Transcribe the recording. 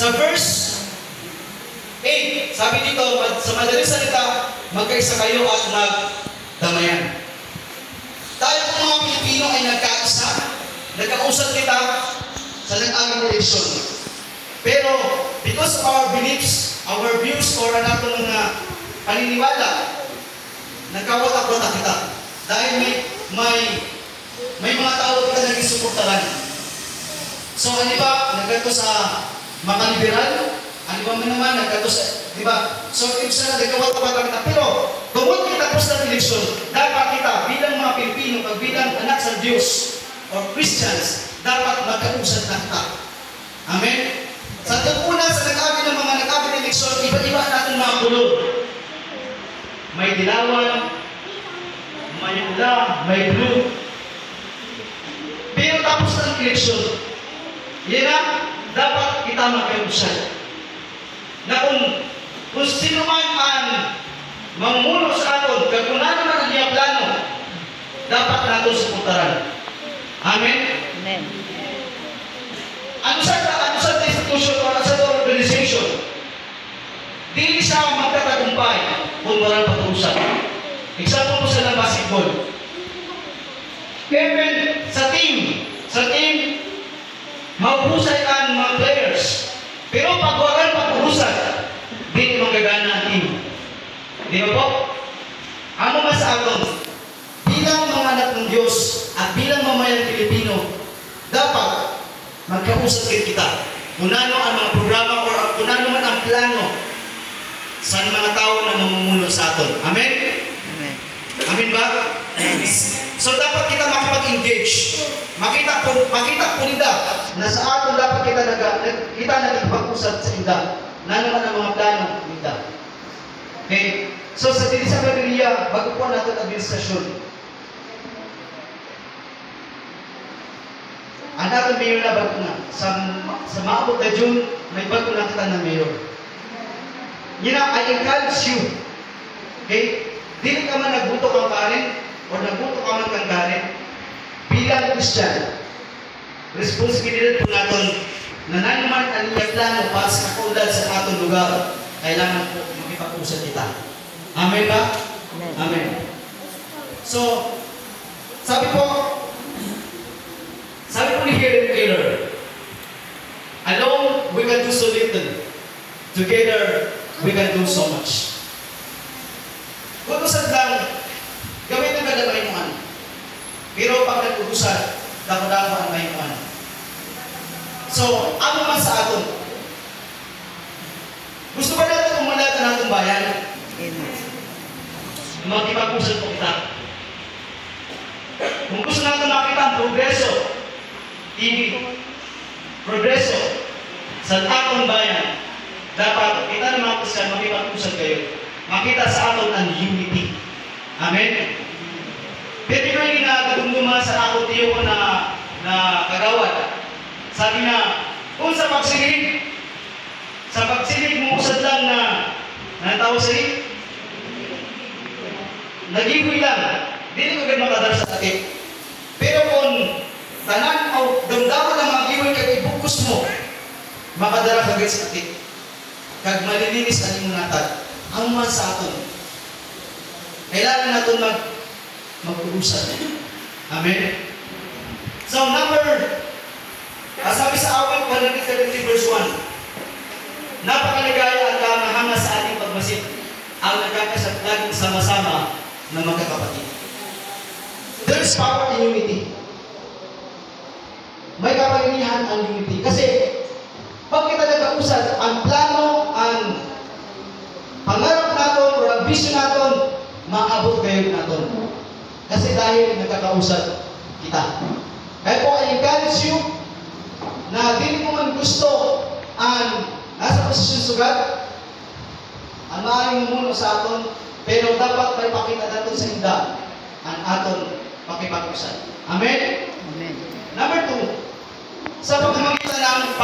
Sa verse 8, sabi dito, sa madaling salita, magkaisa kayo at magdamayan. Tayo kung mga Pilipino ay nagkaisa, nagkausap kita sa nag-aging relation. Pero, because of our beliefs, our views, or anong mga paniniwala, nagkawatak-watak kita. Dahil may mga tao kita naging suportaran. So, ano ba? Nagkato sa mga liberal, ano ba naman, nagkato sa, di ba? So, ibig sabihin, nagkawatak-watak kita. Pero, kung kita tapos ng eleksyon, dapat kita, bilang mga Pilipino, bilang anak sa Diyos, or Christians, dapat magkausap na kita. Amen? Sa tagpuna, sa nag-abi ng mga nag-abi ng eleksyon, iba-iba natin mga kulor. May dilawan, may pula, may blue. Pero tapos ng eleksyon, yan na, dapat kita magkausap. Na kung sino man ang mamumuno sa aton, kung ano man ang iyang plano, dapat natin suportaran. Amen? Amen. Ano sa institution o ano sa organization? Dili siya magtatagumpay kung walang pag-uusap. Example po sa basketball. Even sa team, maubusay ang mga players. Pero pag walang pag-uusap, di magagana ang team. Di ba po? Ano mas aton? Bilang mga anak ng Diyos at bilang mamayang Pilipino, dapat magkausap kita. Kung ano ang mga programa o kung ano man ang plano sa mga tao na mamumuno sa aton. Amen? Amen. Amen ba? So dapat kita makipag-engage. Makita po nila na sa aton dapat kita nagpag-usap sa inda. Na naman ang mga plano nila. Okay? So sa dili sa Biblia, bago po natin administrasyon. Ang natin mayor na bago na. Sa maabot na June, may bago na kita na mayor. Yun na, I encourage you. Okay? Dili ka man nagbuto kang kanin o nagbuto ka man kang kanin. Bilang Christian, responsibility po natin na nanuman ang iyang plano para sa kakulad sa atong lugar, kailangan po makipag-usap kita. Amen ba? Amen. Amen. So, sabi po ni Helen Keller, alone we can do so little. Together, we can do so much. Kung usad lang, gawin ang kadamay mo ano. Pero pag nag-usad, dako-dako ang may mo ano. So, ano man sa aton? Gusto ba natin umunlad ang atong bayan? Amen. Makipag-usad po kita. Kung gusto natin makita ang progreso, progreso sa atong bayan, dapat kita na mga Kristiyan, makipag-usad kayo. Makita sa aton ang unity. Amen? Pwede ko yung nagdumduma sa ako tiyo ko na kagawad. Sabi na, kung sa pagsilig mo usad lang na tao silig, nagigoy lang, hindi ko ganun makadar sa sakit. Pero kung tanan o damdaman na magigoy kag ibukus mo, makadara kagay sa sakit. Kag malilinis ang imong natad. Ang man sa aton. Kailangan natin mag-uusap. Amen? So, sabi sa awit 133 verse 1, napakaligaya at kamahanga sa ating pagmasid ang nagkakasat laging sama-sama ng magkakapatid. There is power in unity. May kapangyarihan ang unity. Kasi, pag kita nagkausap, ang plano, ang pangarap natin, o ang vision natin, maabot kayo natin. Kasi dahil nagkakausap kita. Kaya po, I encourage you na hindi mo man gusto ang nasa posisyon sugat, ang maaaring mumuno sa aton, pero dapat may pakita natin sa inda ang aton pakipag-usap. Amen? Amen. Number 2, sa pagmamagitan ng